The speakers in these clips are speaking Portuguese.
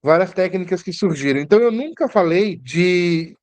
várias técnicas que surgiram. Então eu nunca falei de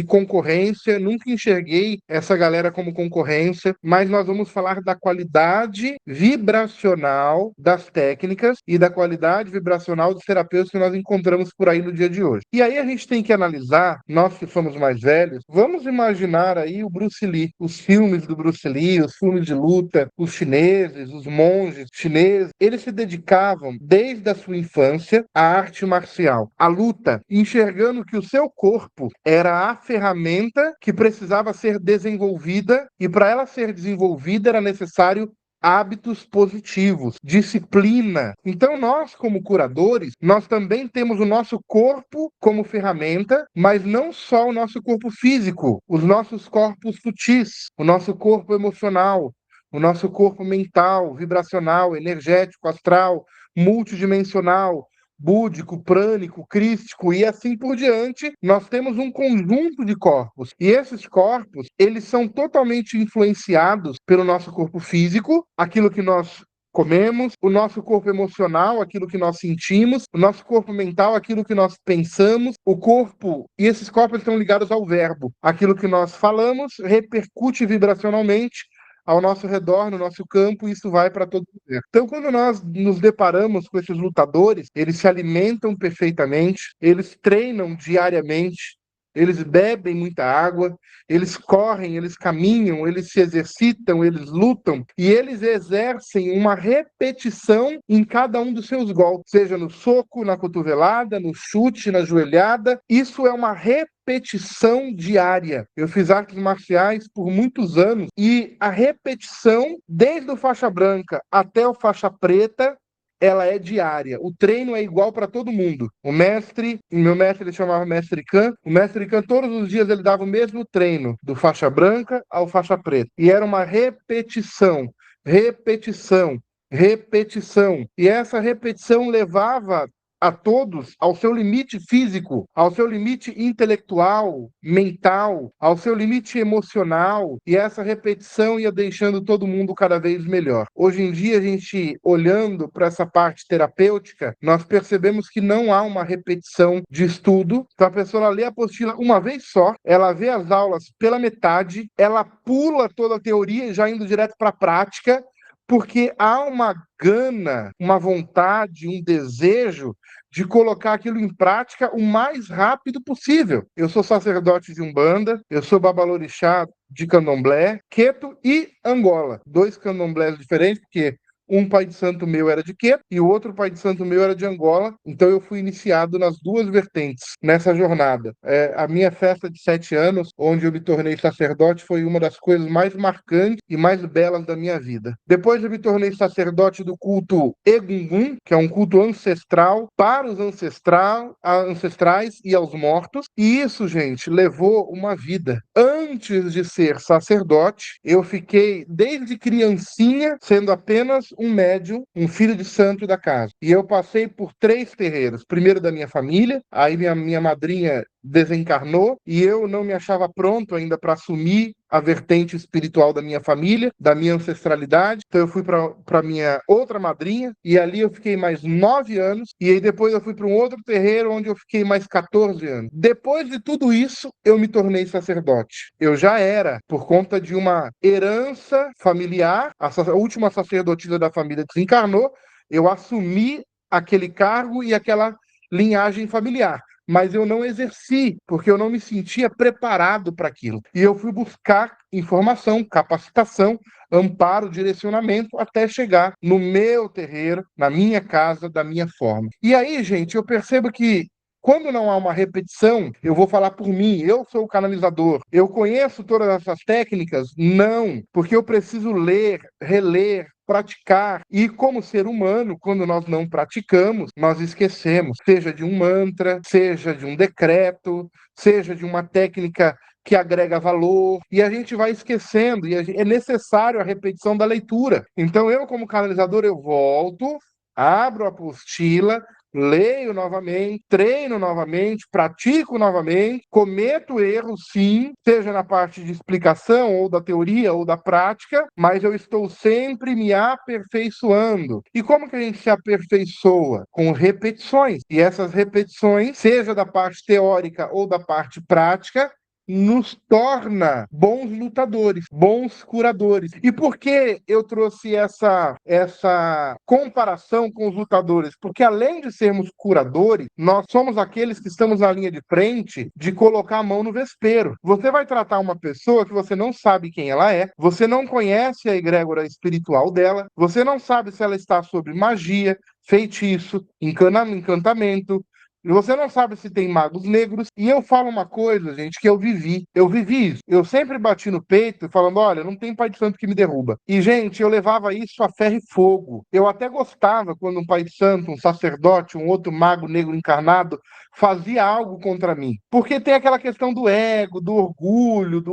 concorrência, nunca enxerguei essa galera como concorrência, mas nós vamos falar da qualidade vibracional das técnicas e da qualidade vibracional dos terapeutas que nós encontramos por aí no dia de hoje. E aí a gente tem que analisar, nós que somos mais velhos, vamos imaginar aí o Bruce Lee, os filmes do Bruce Lee, os filmes de luta, os chineses, os monges chineses, eles se dedicavam desde a sua infância à arte marcial, à luta, enxergando que o seu corpo era a ferramenta que precisava ser desenvolvida, e para ela ser desenvolvida era necessário hábitos positivos, disciplina. Então nós, como curadores, nós também temos o nosso corpo como ferramenta, mas não só o nosso corpo físico, os nossos corpos sutis, o nosso corpo emocional, o nosso corpo mental, vibracional, energético, astral, multidimensional, búdico, prânico, crístico e assim por diante. Nós temos um conjunto de corpos. E esses corpos, eles são totalmente influenciados pelo nosso corpo físico, aquilo que nós comemos, o nosso corpo emocional, aquilo que nós sentimos, o nosso corpo mental, aquilo que nós pensamos, o corpo, e esses corpos estão ligados ao verbo. Aquilo que nós falamos repercute vibracionalmente ao nosso redor, no nosso campo, e isso vai para todo lugar. Então, quando nós nos deparamos com esses lutadores, eles se alimentam perfeitamente, eles treinam diariamente, eles bebem muita água, eles correm, eles caminham, eles se exercitam, eles lutam e eles exercem uma repetição em cada um dos seus golpes, seja no soco, na cotovelada, no chute, na joelhada. Isso é uma repetição diária. Eu fiz artes marciais por muitos anos e a repetição, desde o faixa branca até o faixa preta, ela é diária. O treino é igual para todo mundo. O meu mestre ele chamava Mestre Khan. O Mestre Khan todos os dias ele dava o mesmo treino, do faixa branca ao faixa preta. E era uma repetição, repetição, repetição. E essa repetição levava a todos ao seu limite físico, ao seu limite intelectual, mental, ao seu limite emocional, e essa repetição ia deixando todo mundo cada vez melhor. Hoje em dia, a gente olhando para essa parte terapêutica, nós percebemos que não há uma repetição de estudo. Então a pessoa lê a apostila uma vez só, ela vê as aulas pela metade, ela pula toda a teoria já indo direto para a prática, porque há uma gana, uma vontade, um desejo de colocar aquilo em prática o mais rápido possível. Eu sou sacerdote de Umbanda, eu sou babalorixá de Candomblé, Queto e Angola. 2 candomblés diferentes, porque um pai de santo meu era de Queto e o outro pai de santo meu era de Angola, então eu fui iniciado nas duas vertentes nessa jornada. A minha festa de 7 anos, onde eu me tornei sacerdote, foi uma das coisas mais marcantes e mais belas da minha vida. Depois eu me tornei sacerdote do culto Egungun, que é um culto ancestral para os ancestrais e aos mortos, e isso, gente, levou uma vida. Antes de ser sacerdote, eu fiquei desde criancinha sendo apenas um médium, um filho de santo da casa. E eu passei por 3 terreiros. Primeiro da minha família, aí minha madrinha desencarnou e eu não me achava pronto ainda para assumir a vertente espiritual da minha família, da minha ancestralidade. Então eu fui para minha outra madrinha e ali eu fiquei mais 9 anos e aí depois eu fui para um outro terreiro onde eu fiquei mais 14 anos. Depois de tudo isso, eu me tornei sacerdote. Eu já era, por conta de uma herança familiar, a última sacerdotisa da família desencarnou, eu assumi aquele cargo e aquela linhagem familiar, mas eu não exerci, porque eu não me sentia preparado para aquilo. E eu fui buscar informação, capacitação, amparo, direcionamento, até chegar no meu terreiro, na minha casa, da minha forma. E aí, gente, eu percebo que quando não há uma repetição, eu vou falar por mim, eu sou o canalizador. Eu conheço todas essas técnicas? Não, porque eu preciso ler, reler, praticar. E como ser humano, quando nós não praticamos, nós esquecemos, seja de um mantra, seja de um decreto, seja de uma técnica que agrega valor, e a gente vai esquecendo, e é necessário a repetição da leitura. Então eu, como canalizador, eu volto, abro a apostila, leio novamente, treino novamente, pratico novamente, cometo erros sim, seja na parte de explicação, ou da teoria, ou da prática, mas eu estou sempre me aperfeiçoando. E como que a gente se aperfeiçoa? Com repetições. E essas repetições, seja da parte teórica ou da parte prática, nos torna bons lutadores, bons curadores. E por que eu trouxe essa comparação com os lutadores? Porque além de sermos curadores, nós somos aqueles que estamos na linha de frente de colocar a mão no vespeiro. Você vai tratar uma pessoa que você não sabe quem ela é, você não conhece a egrégora espiritual dela, você não sabe se ela está sob magia, feitiço, encantamento, e você não sabe se tem magos negros. E eu falo uma coisa, gente, que eu vivi. Eu vivi isso. Eu sempre bati no peito falando, olha, não tem pai de santo que me derruba. E, gente, eu levava isso a ferro e fogo. Eu até gostava quando um pai de santo, um sacerdote, um outro mago negro encarnado fazia algo contra mim. Porque tem aquela questão do ego, do orgulho,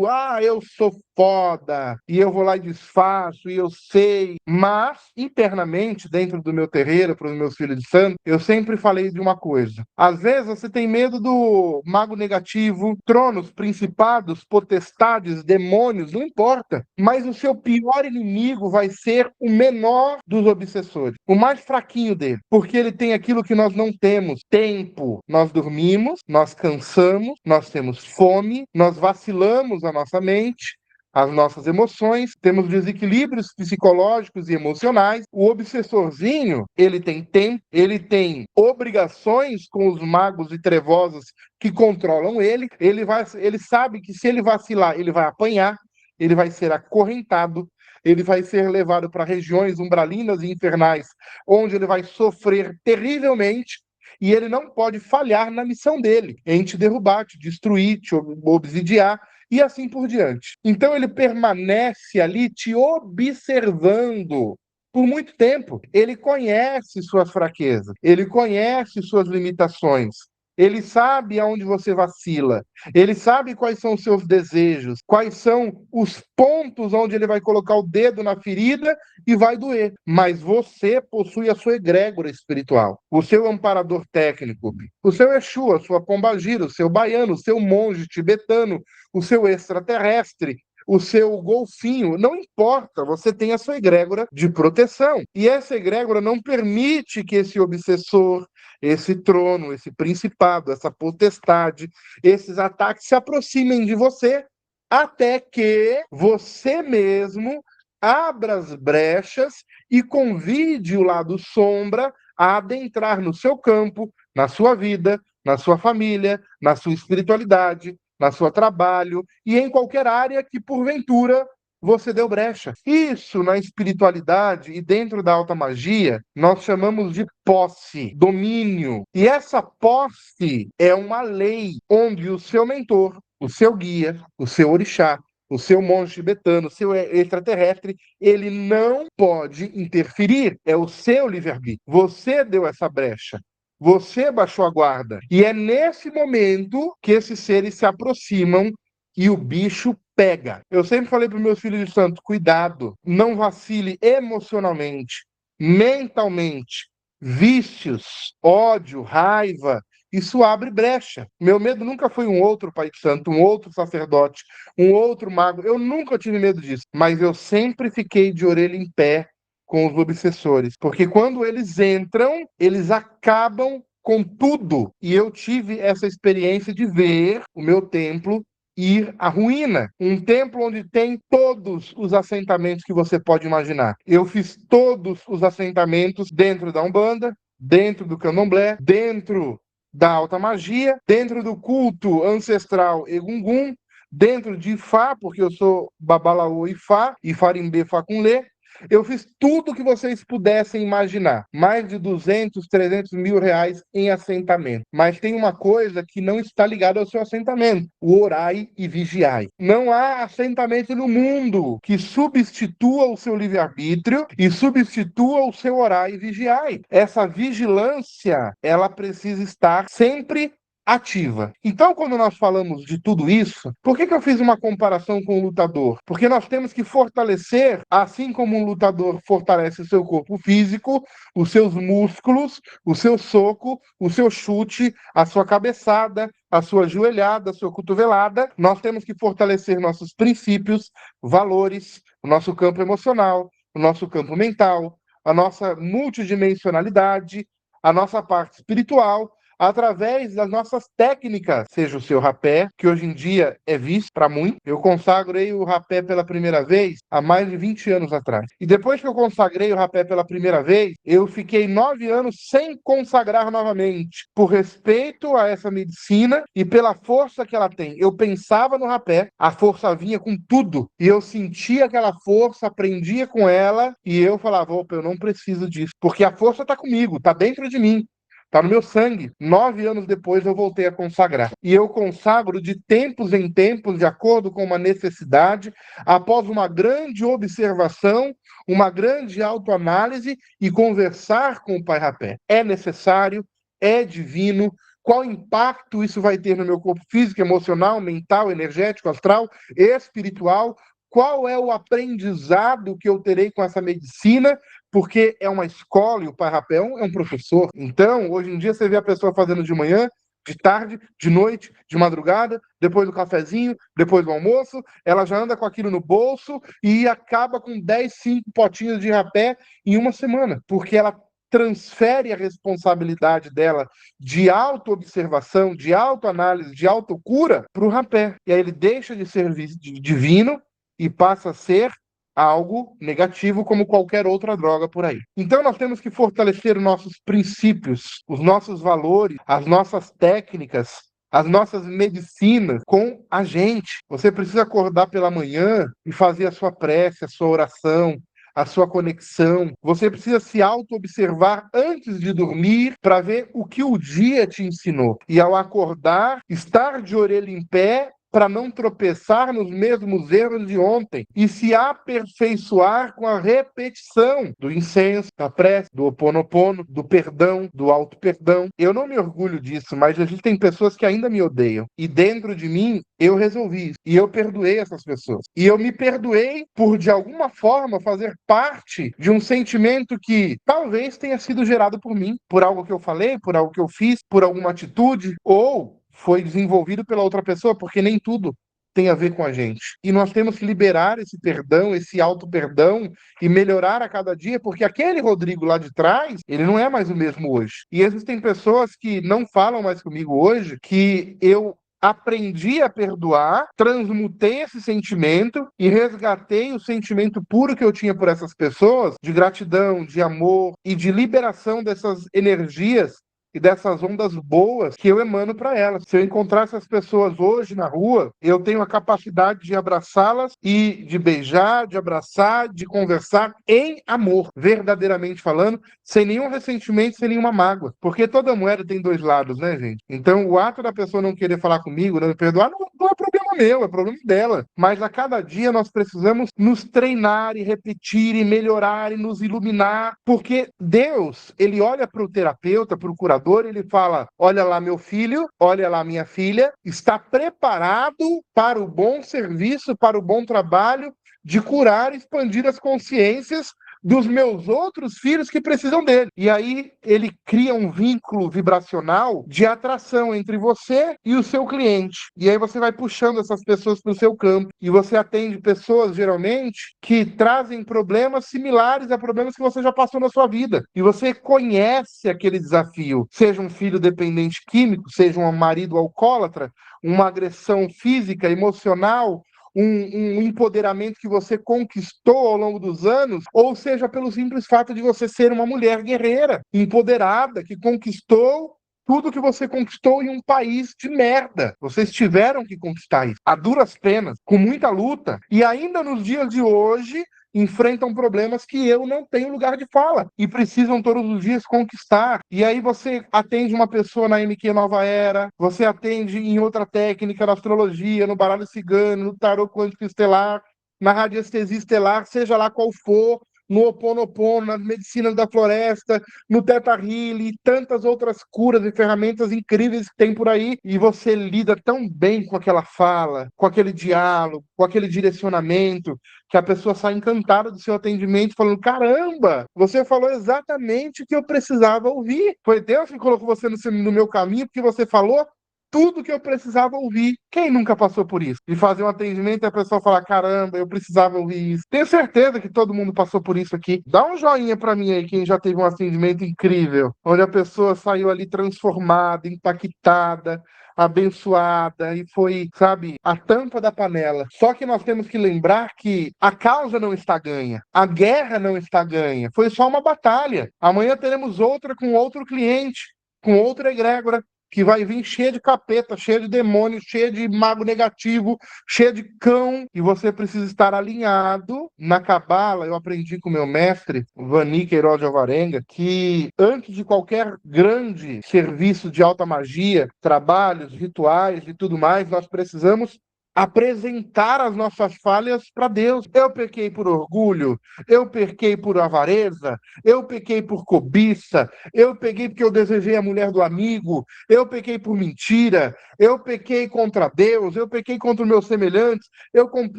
eu sou foda, e eu vou lá e desfaço, e eu sei. Mas, internamente, dentro do meu terreiro, para os meus filhos de santo, eu sempre falei de uma coisa. Às vezes você tem medo do mago negativo, tronos, principados, potestades, demônios, não importa. Mas o seu pior inimigo vai ser o menor dos obsessores, o mais fraquinho dele, porque ele tem aquilo que nós não temos: tempo. Nós dormimos, nós cansamos, nós temos fome, nós vacilamos a nossa mente, as nossas emoções, temos desequilíbrios psicológicos e emocionais. O obsessorzinho, ele tem tempo, ele tem obrigações com os magos e trevosos que controlam ele. Ele sabe que se ele vacilar, ele vai apanhar, ele vai ser acorrentado, ele vai ser levado para regiões umbralinas e infernais, onde ele vai sofrer terrivelmente. E ele não pode falhar na missão dele, em te derrubar, te destruir, te obsidiar, e assim por diante. Então ele permanece ali te observando por muito tempo. Ele conhece suas fraquezas, ele conhece suas limitações. Ele sabe aonde você vacila, ele sabe quais são os seus desejos, quais são os pontos onde ele vai colocar o dedo na ferida e vai doer. Mas você possui a sua egrégora espiritual, o seu amparador técnico, o seu Exu, a sua pombagira, o seu baiano, o seu monge tibetano, o seu extraterrestre, o seu golfinho, não importa, você tem a sua egrégora de proteção. E essa egrégora não permite que esse obsessor, esse trono, esse principado, essa potestade, esses ataques se aproximem de você, até que você mesmo abra as brechas e convide o lado sombra a adentrar no seu campo, na sua vida, na sua família, na sua espiritualidade, na sua trabalho e em qualquer área que, porventura, você deu brecha. Isso, na espiritualidade e dentro da alta magia, nós chamamos de posse, domínio. E essa posse é uma lei onde o seu mentor, o seu guia, o seu orixá, o seu monge tibetano, o seu extraterrestre, ele não pode interferir. É o seu livre-arbítrio. Você deu essa brecha. Você baixou a guarda. E é nesse momento que esses seres se aproximam e o bicho pega. Eu sempre falei para os meus filhos de santo, cuidado, não vacile emocionalmente, mentalmente. Vícios, ódio, raiva, isso abre brecha. Meu medo nunca foi um outro pai de santo, um outro sacerdote, um outro mago. Eu nunca tive medo disso. Mas eu sempre fiquei de orelha em pé com os obsessores. Porque quando eles entram, eles acabam com tudo. E eu tive essa experiência de ver o meu templo ir à ruína. Um templo onde tem todos os assentamentos que você pode imaginar. Eu fiz todos os assentamentos dentro da Umbanda, dentro do Candomblé, dentro da alta magia, dentro do culto ancestral Egungun, dentro de Ifá, porque eu sou Babalaô Ifá, Ifarimbê Facunlê. Eu fiz tudo que vocês pudessem imaginar. Mais de 200, 300 mil reais em assentamento. Mas tem uma coisa que não está ligada ao seu assentamento: o orai e vigiai. Não há assentamento no mundo que substitua o seu livre-arbítrio e substitua o seu orai e vigiai. Essa vigilância, ela precisa estar sempre ativa. Então, quando nós falamos de tudo isso, por que eu fiz uma comparação com o lutador? Porque nós temos que fortalecer, assim como um lutador fortalece o seu corpo físico, os seus músculos, o seu soco, o seu chute, a sua cabeçada, a sua joelhada, a sua cotovelada, nós temos que fortalecer nossos princípios, valores, o nosso campo emocional, o nosso campo mental, a nossa multidimensionalidade, a nossa parte espiritual, através das nossas técnicas, seja o seu rapé, que hoje em dia é visto para muito. Eu consagrei o rapé pela primeira vez há mais de 20 anos atrás. E depois que eu consagrei o rapé pela primeira vez, eu fiquei 9 anos sem consagrar novamente, por respeito a essa medicina e pela força que ela tem. Eu pensava no rapé, a força vinha com tudo, e eu sentia aquela força, aprendia com ela, e eu falava, opa, eu não preciso disso, porque a força está comigo, está dentro de mim. Está no meu sangue. 9 anos depois eu voltei a consagrar. E eu consagro de tempos em tempos, de acordo com uma necessidade, após uma grande observação, uma grande autoanálise e conversar com o Pai Rapé. É necessário, é divino. Qual impacto isso vai ter no meu corpo físico, emocional, mental, energético, astral, espiritual? Qual é o aprendizado que eu terei com essa medicina? Porque é uma escola e o Pai Rapel é um professor. Então, hoje em dia, você vê a pessoa fazendo de manhã, de tarde, de noite, de madrugada, depois do cafezinho, depois do almoço, ela já anda com aquilo no bolso e acaba com 10, 5 potinhos de rapé em uma semana, porque ela transfere a responsabilidade dela de autoobservação, de autoanálise, de autocura para o rapé. E aí ele deixa de ser divino e passa a ser algo negativo como qualquer outra droga por aí. Então nós temos que fortalecer os nossos princípios, os nossos valores, as nossas técnicas, as nossas medicinas com a gente. Você precisa acordar pela manhã e fazer a sua prece, a sua oração, a sua conexão. Você precisa se auto-observar antes de dormir para ver o que o dia te ensinou. E ao acordar, estar de orelha em pé para não tropeçar nos mesmos erros de ontem e se aperfeiçoar com a repetição do incenso, da prece, do Ho Oponopono, do perdão, do auto-perdão. Eu não me orgulho disso, mas existem pessoas que ainda me odeiam. E dentro de mim, eu resolvi isso. E eu perdoei essas pessoas. E eu me perdoei por, de alguma forma, fazer parte de um sentimento que talvez tenha sido gerado por mim, por algo que eu falei, por algo que eu fiz, por alguma atitude, ou foi desenvolvido pela outra pessoa, porque nem tudo tem a ver com a gente. E nós temos que liberar esse perdão, esse auto-perdão e melhorar a cada dia, porque aquele Rodrigo lá de trás, ele não é mais o mesmo hoje. E existem pessoas que não falam mais comigo hoje, que eu aprendi a perdoar, transmutei esse sentimento e resgatei o sentimento puro que eu tinha por essas pessoas, de gratidão, de amor e de liberação dessas energias e dessas ondas boas que eu emano para elas. Se eu encontrar essas pessoas hoje na rua, eu tenho a capacidade de abraçá-las e de beijar, de abraçar, de conversar em amor, verdadeiramente falando, sem nenhum ressentimento, sem nenhuma mágoa. Porque toda moeda tem dois lados, né, gente? Então, o ato da pessoa não querer falar comigo, não me perdoar, não é problema meu, é problema dela. Mas a cada dia nós precisamos nos treinar e repetir e melhorar e nos iluminar, porque Deus, ele olha para o terapeuta, para o curador, ele fala, olha lá meu filho, olha lá minha filha, está preparado para o bom serviço, para o bom trabalho de curar e expandir as consciências dos meus outros filhos que precisam dele. E aí ele cria um vínculo vibracional de atração entre você e o seu cliente. E aí você vai puxando essas pessoas para o seu campo. E você atende pessoas, geralmente, que trazem problemas similares a problemas que você já passou na sua vida. E você conhece aquele desafio. Seja um filho dependente químico, seja um marido alcoólatra, uma agressão física, emocional, um empoderamento que você conquistou ao longo dos anos, ou seja, pelo simples fato de você ser uma mulher guerreira, empoderada, que conquistou tudo que você conquistou em um país de merda. Vocês tiveram que conquistar isso, a duras penas, com muita luta, e ainda nos dias de hoje enfrentam problemas que eu não tenho lugar de fala e precisam todos os dias conquistar. E aí você atende uma pessoa na MQ Nova Era, você atende em outra técnica, na astrologia, no baralho cigano, no tarô quântico estelar, na radiestesia estelar, seja lá qual for, no Ho Oponopono, nas medicinas da floresta, no Theta Healing e tantas outras curas e ferramentas incríveis que tem por aí, e você lida tão bem com aquela fala, com aquele diálogo, com aquele direcionamento, que a pessoa sai encantada do seu atendimento, falando: caramba, você falou exatamente o que eu precisava ouvir. Foi Deus que colocou você no meu caminho, porque você falou tudo que eu precisava ouvir. Quem nunca passou por isso? De fazer um atendimento e a pessoa falar: caramba, eu precisava ouvir isso. Tenho certeza que todo mundo passou por isso aqui. Dá um joinha pra mim aí, quem já teve um atendimento incrível, onde a pessoa saiu ali transformada, impactada, abençoada e foi, sabe, a tampa da panela. Só que nós temos que lembrar que a causa não está ganha, a guerra não está ganha, foi só uma batalha. Amanhã teremos outra com outro cliente, com outra egrégora, que vai vir cheia de capeta, cheia de demônio, cheia de mago negativo, cheia de cão, e você precisa estar alinhado. Na Cabala, eu aprendi com meu mestre, Vani Queiroz de Alvarenga, que antes de qualquer grande serviço de alta magia, trabalhos, rituais e tudo mais, nós precisamos apresentar as nossas falhas para Deus. Eu pequei por orgulho, eu pequei por avareza, eu pequei por cobiça, eu pequei porque eu desejei a mulher do amigo, eu pequei por mentira, eu pequei contra Deus, eu pequei contra os meus semelhantes,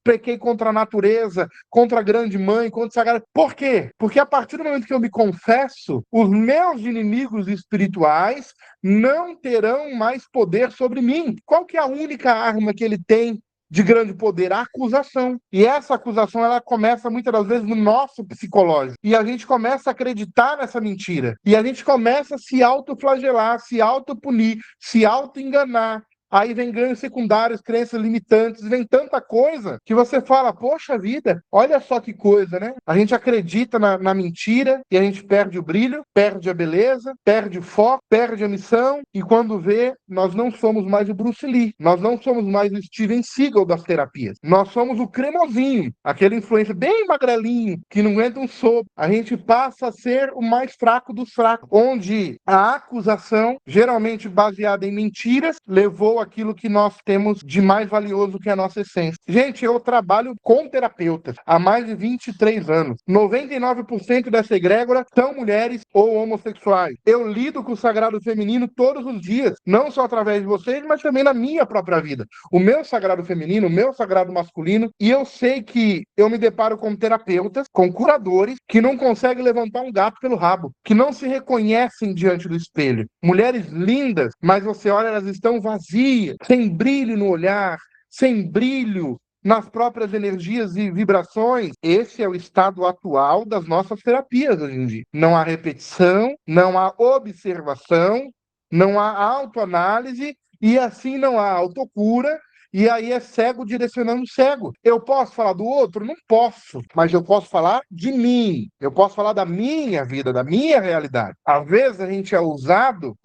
pequei contra a natureza, contra a grande mãe, contra a sagrada. Por quê? Porque a partir do momento que eu me confesso, os meus inimigos espirituais não terão mais poder sobre mim. Qual que é a única arma que ele tem de grande poder? A acusação. E essa acusação, ela começa muitas das vezes no nosso psicológico. E a gente começa a acreditar nessa mentira. E a gente começa a se autoflagelar, se autopunir, se autoenganar. Aí vem ganhos secundários, crenças limitantes, vem tanta coisa que você fala: poxa vida, olha só que coisa, né? A gente acredita na mentira e a gente perde o brilho, perde a beleza, perde o foco, perde a missão, e quando vê, nós não somos mais o Bruce Lee, nós não somos mais o Steven Seagal das terapias, nós somos o cremosinho, aquele influencer bem magrelinho, que não aguenta um sopro. A gente passa a ser o mais fraco dos fracos, onde a acusação, geralmente baseada em mentiras, levou aquilo que nós temos de mais valioso, que é a nossa essência. Gente, eu trabalho com terapeutas há mais de 23 anos. 99% dessa egrégora são mulheres ou homossexuais. Eu lido com o sagrado feminino todos os dias, não só através de vocês, mas também na minha própria vida. O meu sagrado feminino, o meu sagrado masculino, e eu sei que eu me deparo com terapeutas, com curadores, que não conseguem levantar um gato pelo rabo, que não se reconhecem diante do espelho. Mulheres lindas, mas você olha, elas estão vazias, sem brilho no olhar, sem brilho nas próprias energias e vibrações. Esse é o estado atual das nossas terapias hoje em dia. Não há repetição, não há observação, não há autoanálise, e assim não há autocura. E aí é cego direcionando cego. Eu posso falar do outro? Não posso. Mas eu posso falar de mim. Eu posso falar da minha vida, da minha realidade. Às vezes a gente é ousado,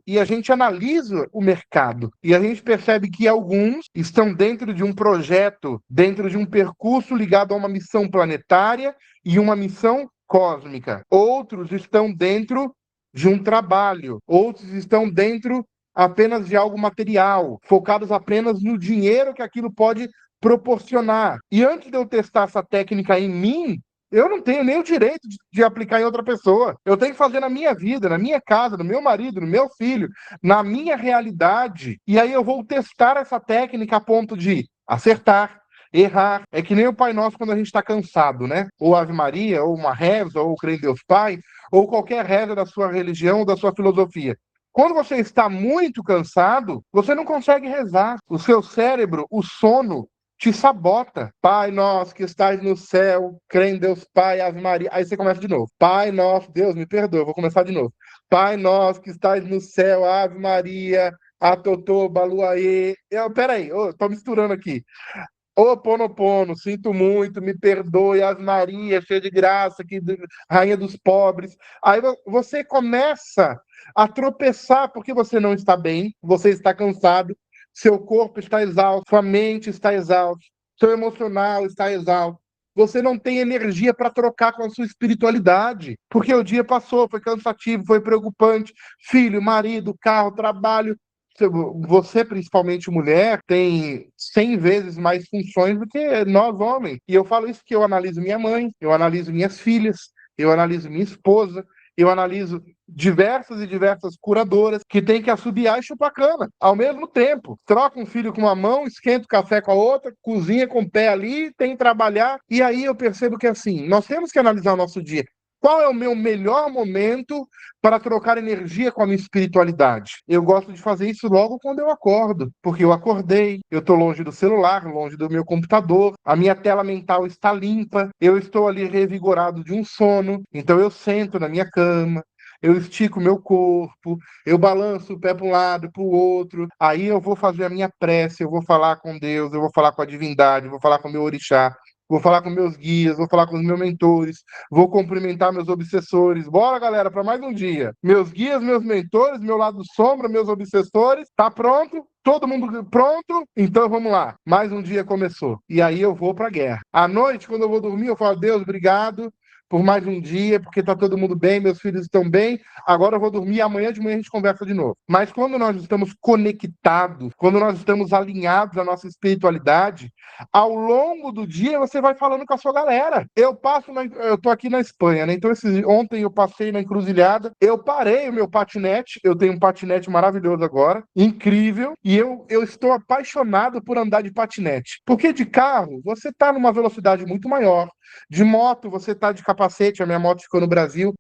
e a gente analisa o mercado. E a gente percebe que alguns estão dentro de um projeto, dentro de um percurso ligado a uma missão planetária e uma missão cósmica. Outros estão dentro de um trabalho. Outros estão dentro apenas de algo material, focados apenas no dinheiro que aquilo pode proporcionar. E antes de eu testar essa técnica em mim, eu não tenho nem o direito de aplicar em outra pessoa. Eu tenho que fazer na minha vida, na minha casa, no meu marido, no meu filho, na minha realidade. E aí eu vou testar essa técnica a ponto de acertar, errar. É que nem o Pai Nosso quando a gente está cansado, né? Ou Ave Maria, ou uma reza, ou Creio em Deus Pai, ou qualquer reza da sua religião ou da sua filosofia. Quando você está muito cansado, você não consegue rezar. O seu cérebro, o sono, te sabota. Pai nosso que estás no céu, crê em Deus Pai, Ave Maria. Aí você começa de novo. Pai nosso, Deus me perdoa, vou começar de novo. Pai nosso que estás no céu, Ave Maria, Atotô, Baluaê. Peraí, tô misturando aqui. Ô, Ponopono, sinto muito, me perdoe, Ave Maria, cheia de graça, rainha dos pobres. Aí você começa a tropeçar porque você não está bem, você está cansado, seu corpo está exausto, sua mente está exausta, seu emocional está exausto. Você não tem energia para trocar com a sua espiritualidade, porque o dia passou, foi cansativo, foi preocupante. Filho, marido, carro, trabalho, você, principalmente mulher, tem 100 vezes mais funções do que nós, homens. E eu falo isso porque eu analiso minha mãe, eu analiso minhas filhas, eu analiso minha esposa, eu analiso diversas e diversas curadoras que têm que assobiar e chupar cana ao mesmo tempo. Troca um filho com uma mão, esquenta o café com a outra, cozinha com o pé ali, tem que trabalhar. E aí eu percebo que assim, nós temos que analisar o nosso dia. Qual é o meu melhor momento para trocar energia com a minha espiritualidade? Eu gosto de fazer isso logo quando eu acordo, porque eu acordei, eu estou longe do celular, longe do meu computador, a minha tela mental está limpa, eu estou ali revigorado de um sono, então eu sento na minha cama, eu estico o meu corpo, eu balanço o pé para um lado, para o outro, aí eu vou fazer a minha prece, eu vou falar com Deus, eu vou falar com a divindade, eu vou falar com o meu orixá, vou falar com meus guias, vou falar com os meus mentores, vou cumprimentar meus obsessores. Bora, galera, para mais um dia. Meus guias, meus mentores, meu lado sombra, meus obsessores. Tá pronto? Todo mundo pronto? Então vamos lá. Mais um dia começou. E aí eu vou para a guerra. À noite, quando eu vou dormir, eu falo: Deus, obrigado por mais um dia, porque tá todo mundo bem, meus filhos estão bem. Agora eu vou dormir, amanhã de manhã a gente conversa de novo. Mas quando nós estamos conectados, quando nós estamos alinhados à nossa espiritualidade, ao longo do dia você vai falando com a sua galera. Eu tô aqui na Espanha, né? Então ontem eu passei na encruzilhada, eu parei o meu patinete, eu tenho um patinete maravilhoso agora, incrível, e eu estou apaixonado por andar de patinete. Porque de carro, você tá numa velocidade muito maior. De moto, você tá de capacete, a minha moto ficou no Brasil,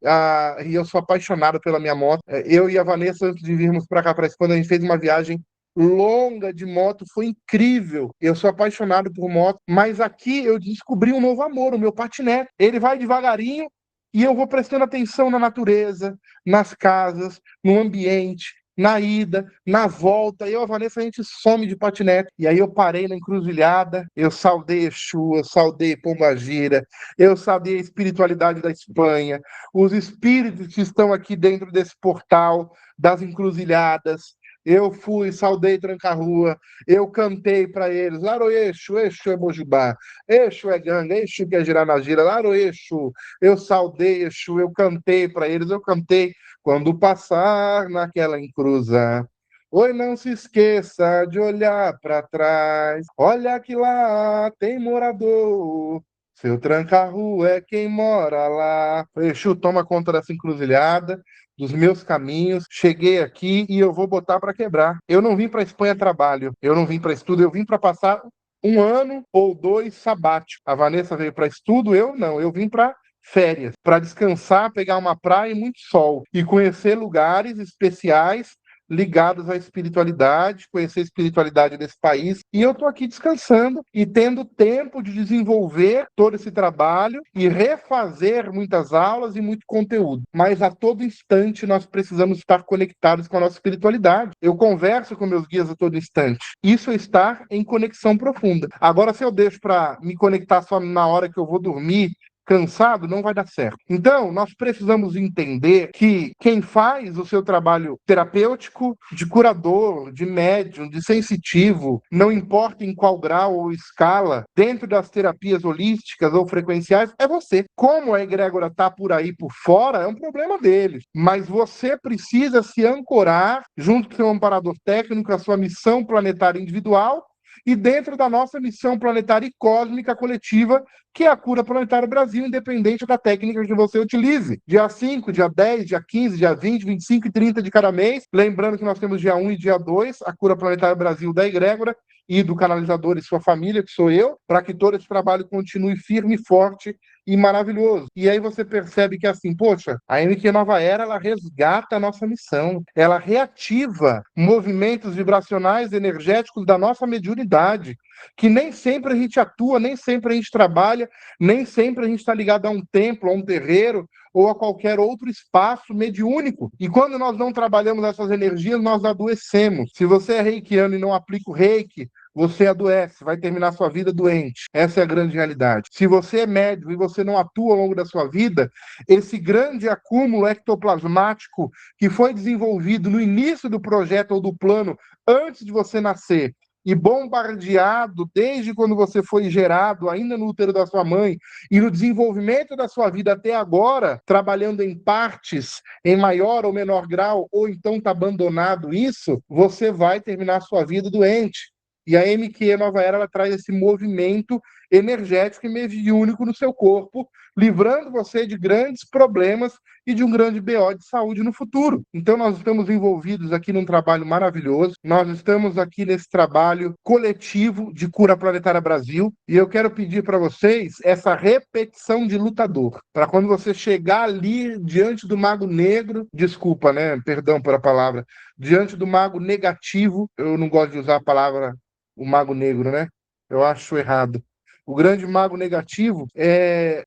e eu sou apaixonado pela minha moto. Eu e a Vanessa, antes de virmos para cá, para a Espanha, a gente fez uma viagem longa de moto, foi incrível. Eu sou apaixonado por moto, mas aqui eu descobri um novo amor, o meu patinete. Ele vai devagarinho e eu vou prestando atenção na natureza, nas casas, no ambiente, na ida, na volta. Eu e a Vanessa, a gente some de patinete. E aí eu parei na encruzilhada, eu saudei Exu, eu saudei Pombagira, eu saudei a espiritualidade da Espanha, os espíritos que estão aqui dentro desse portal das encruzilhadas. Eu fui, saudei Tranca-Rua, eu cantei para eles, Laro Exu, Exu é Mojubá, Exu é Ganga, Exu quer girar na gira, Laro Exu, eu saudei Exu, eu cantei para eles, eu cantei quando passar naquela encruza. Oi, não se esqueça de olhar para trás, olha que lá tem morador, seu Tranca-Rua é quem mora lá. Exu, toma conta dessa encruzilhada, dos meus caminhos. Cheguei aqui e eu vou botar para quebrar. Eu não vim para Espanha a trabalho, eu não vim para estudo, eu vim para passar um ano ou dois sabático. A Vanessa veio para estudo, eu não, eu vim para férias, para descansar, pegar uma praia e muito sol e conhecer lugares especiais ligados à espiritualidade, conhecer a espiritualidade desse país. E eu estou aqui descansando e tendo tempo de desenvolver todo esse trabalho e refazer muitas aulas e muito conteúdo. Mas a todo instante nós precisamos estar conectados com a nossa espiritualidade. Eu converso com meus guias a todo instante. Isso é estar em conexão profunda. Agora, se eu deixo para me conectar só na hora que eu vou dormir, cansado, não vai dar certo. Então, nós precisamos entender que quem faz o seu trabalho terapêutico, de curador, de médium, de sensitivo, não importa em qual grau ou escala, dentro das terapias holísticas ou frequenciais, é você. Como a egrégora está por aí por fora, é um problema deles. Mas você precisa se ancorar, junto com o seu amparador técnico, a sua missão planetária individual, e dentro da nossa missão planetária e cósmica coletiva, que é a Cura Planetária Brasil, independente da técnica que você utilize. Dia 5, dia 10, dia 15, dia 20, 25 e 30 de cada mês. Lembrando que nós temos dia 1 e dia 2, a Cura Planetária Brasil da Egrégora e do canalizador e sua família, que sou eu, para que todo esse trabalho continue firme, forte e maravilhoso. E aí você percebe que assim, poxa, a MQ Nova Era, ela resgata a nossa missão, ela reativa movimentos vibracionais energéticos da nossa mediunidade, que nem sempre a gente atua, nem sempre a gente trabalha, nem sempre a gente está ligado a um templo, a um terreiro ou a qualquer outro espaço mediúnico. E quando nós não trabalhamos essas energias, nós adoecemos. Se você é reikiano e não aplica o reiki, você adoece, vai terminar sua vida doente. Essa é a grande realidade. Se você é médium e você não atua ao longo da sua vida, esse grande acúmulo ectoplasmático que foi desenvolvido no início do projeto ou do plano, antes de você nascer, e bombardeado desde quando você foi gerado, ainda no útero da sua mãe, e no desenvolvimento da sua vida até agora, trabalhando em partes, em maior ou menor grau, ou então está abandonado isso, você vai terminar a sua vida doente. E a MQ Nova Era, ela traz esse movimento energético e mediúnico no seu corpo, livrando você de grandes problemas e de um grande BO de saúde no futuro. Então, nós estamos envolvidos aqui num trabalho maravilhoso, nós estamos aqui nesse trabalho coletivo de Cura Planetária Brasil, e eu quero pedir para vocês essa repetição de lutador, para quando você chegar ali diante do Mago Negro, desculpa, né, perdão pela palavra, diante do Mago Negativo, eu não gosto de usar a palavra o Mago Negro, né? Eu acho errado. O grande mago negativo,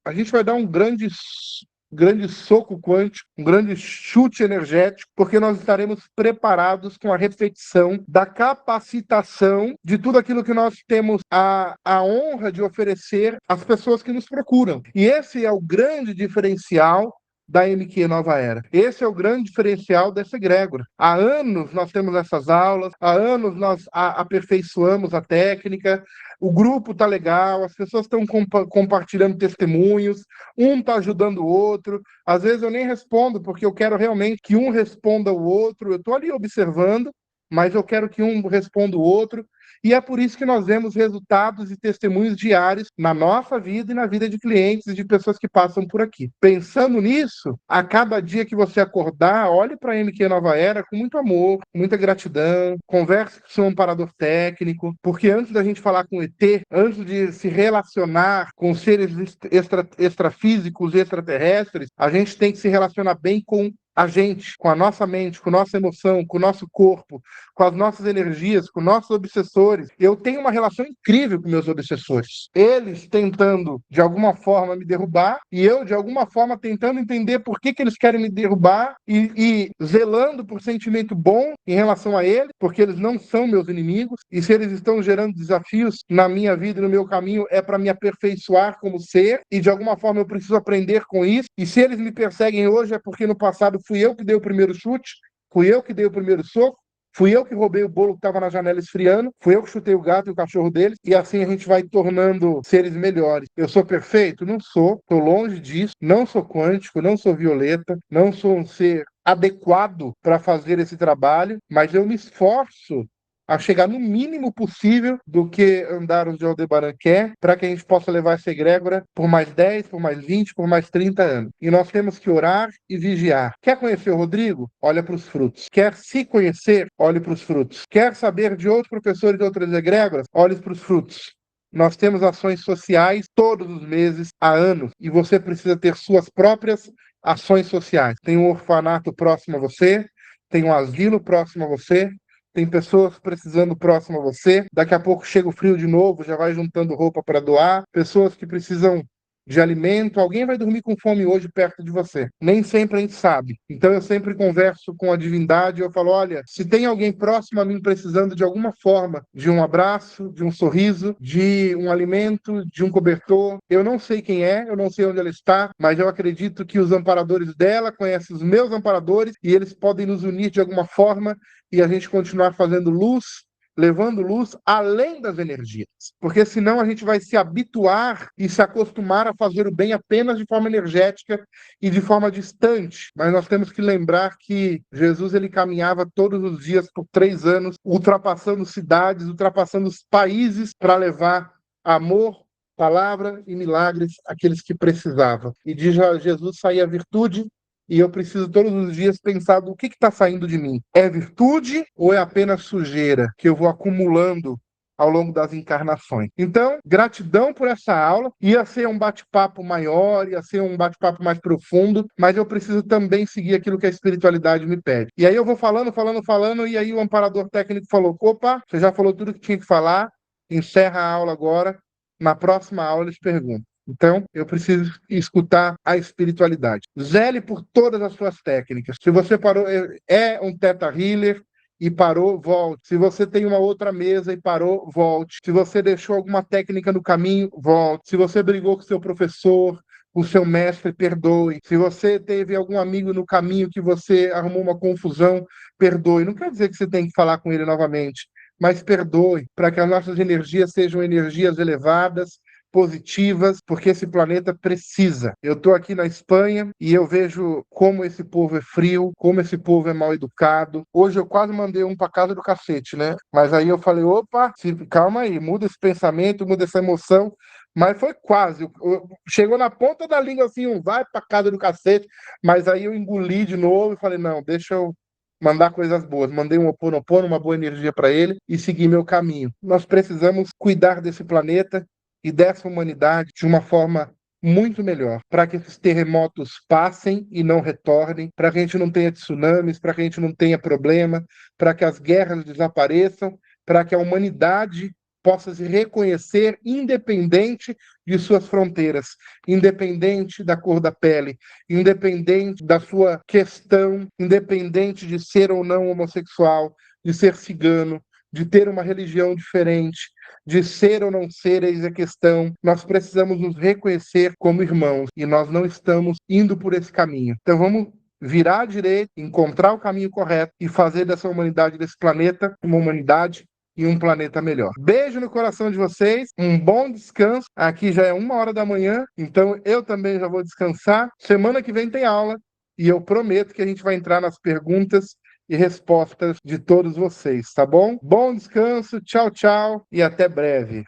a gente vai dar um grande soco quântico, um grande chute energético, porque nós estaremos preparados com a repetição da capacitação de tudo aquilo que nós temos a honra de oferecer às pessoas que nos procuram. E esse é o grande diferencial da MQ Nova Era. Esse é o grande diferencial dessa egrégora. Há anos nós temos essas aulas, há anos nós aperfeiçoamos a técnica, o grupo tá legal, as pessoas estão compartilhando testemunhos, um tá ajudando o outro. Às vezes eu nem respondo, porque eu quero realmente que um responda o outro. Eu tô ali observando, mas eu quero que um responda o outro. E é por isso que nós vemos resultados e testemunhos diários na nossa vida e na vida de clientes e de pessoas que passam por aqui. Pensando nisso, a cada dia que você acordar, olhe para a MQ Nova Era com muito amor, com muita gratidão, converse com o seu amparador técnico, porque antes da gente falar com o ET, antes de se relacionar com seres extrafísicos e extraterrestres, a gente tem que se relacionar bem com a gente, com a nossa mente, com a nossa emoção, com o nosso corpo, com as nossas energias, com nossos obsessores. Eu tenho uma relação incrível com meus obsessores. Eles tentando, de alguma forma, me derrubar, e eu, de alguma forma, tentando entender por que eles querem me derrubar e zelando por sentimento bom em relação a eles, porque eles não são meus inimigos, e se eles estão gerando desafios na minha vida e no meu caminho, é para me aperfeiçoar como ser, e de alguma forma eu preciso aprender com isso. E se eles me perseguem hoje, é porque no passado fui eu que dei o primeiro chute, fui eu que dei o primeiro soco, fui eu que roubei o bolo que estava na janela esfriando, fui eu que chutei o gato e o cachorro deles, e assim a gente vai tornando seres melhores. Eu sou perfeito? Não sou, estou longe disso, não sou quântico, não sou violeta, não sou um ser adequado para fazer esse trabalho, mas eu me esforço a chegar no mínimo possível do que Andaros de Aldebaran quer, para que a gente possa levar essa egrégora por mais 10, por mais 20, por mais 30 anos. E nós temos que orar e vigiar. Quer conhecer o Rodrigo? Olha para os frutos. Quer se conhecer? Olhe para os frutos. Quer saber de outros professores de outras egrégoras? Olhe para os frutos. Nós temos ações sociais todos os meses, há anos, e você precisa ter suas próprias ações sociais. Tem um orfanato próximo a você, tem um asilo próximo a você, tem pessoas precisando próximo a você. Daqui a pouco chega o frio de novo, já vai juntando roupa para doar. Pessoas que precisam de alimento. Alguém vai dormir com fome hoje perto de você. Nem sempre a gente sabe. Então eu sempre converso com a divindade e eu falo, olha, se tem alguém próximo a mim precisando de alguma forma, de um abraço, de um sorriso, de um alimento, de um cobertor, eu não sei quem é, eu não sei onde ela está, mas eu acredito que os amparadores dela conhecem os meus amparadores e eles podem nos unir de alguma forma e a gente continuar fazendo luz, levando luz além das energias. Porque senão a gente vai se habituar e se acostumar a fazer o bem apenas de forma energética e de forma distante. Mas nós temos que lembrar que Jesus ele caminhava todos os dias por 3 anos, ultrapassando cidades, ultrapassando os países para levar amor, palavra e milagres àqueles que precisavam. E de Jesus saía a virtude, e eu preciso todos os dias pensar do que está saindo de mim. É virtude ou é apenas sujeira que eu vou acumulando ao longo das encarnações? Então, gratidão por essa aula. Ia ser um bate-papo maior, ia ser um bate-papo mais profundo, mas eu preciso também seguir aquilo que a espiritualidade me pede. E aí eu vou falando, e aí o amparador técnico falou, opa, você já falou tudo que tinha que falar, encerra a aula agora, na próxima aula eles perguntam. Então, eu preciso escutar a espiritualidade. Zele por todas as suas técnicas. Se você parou, é um teta healer e parou, volte. Se você tem uma outra mesa e parou, volte. Se você deixou alguma técnica no caminho, volte. Se você brigou com seu professor, o seu mestre, perdoe. Se você teve algum amigo no caminho que você arrumou uma confusão, perdoe. Não quer dizer que você tem que falar com ele novamente, mas perdoe, para que as nossas energias sejam energias elevadas, positivas, porque esse planeta precisa. Eu estou aqui na Espanha e eu vejo como esse povo é frio, como esse povo é mal educado. Hoje eu quase mandei um para casa do cacete, né? Mas aí eu falei, opa, calma aí, muda esse pensamento, muda essa emoção. Mas foi quase. Chegou na ponta da língua assim, vai para casa do cacete. Mas aí eu engoli de novo e falei, não, deixa eu mandar coisas boas. Mandei um Ho'oponopono, uma boa energia para ele e seguir meu caminho. Nós precisamos cuidar desse planeta e dessa humanidade de uma forma muito melhor, para que esses terremotos passem e não retornem, para que a gente não tenha tsunamis, para que a gente não tenha problema, para que as guerras desapareçam, para que a humanidade possa se reconhecer independente de suas fronteiras, independente da cor da pele, independente da sua questão, independente de ser ou não homossexual, de ser cigano, de ter uma religião diferente, de ser ou não ser, eis a questão. Nós precisamos nos reconhecer como irmãos e nós não estamos indo por esse caminho. Então vamos virar à direita, encontrar o caminho correto e fazer dessa humanidade, desse planeta, uma humanidade e um planeta melhor. Beijo no coração de vocês, um bom descanso. Aqui já é 1h da manhã, então eu também já vou descansar. Semana que vem tem aula e eu prometo que a gente vai entrar nas perguntas e respostas de todos vocês, tá bom? Bom descanso, tchau, tchau e até breve.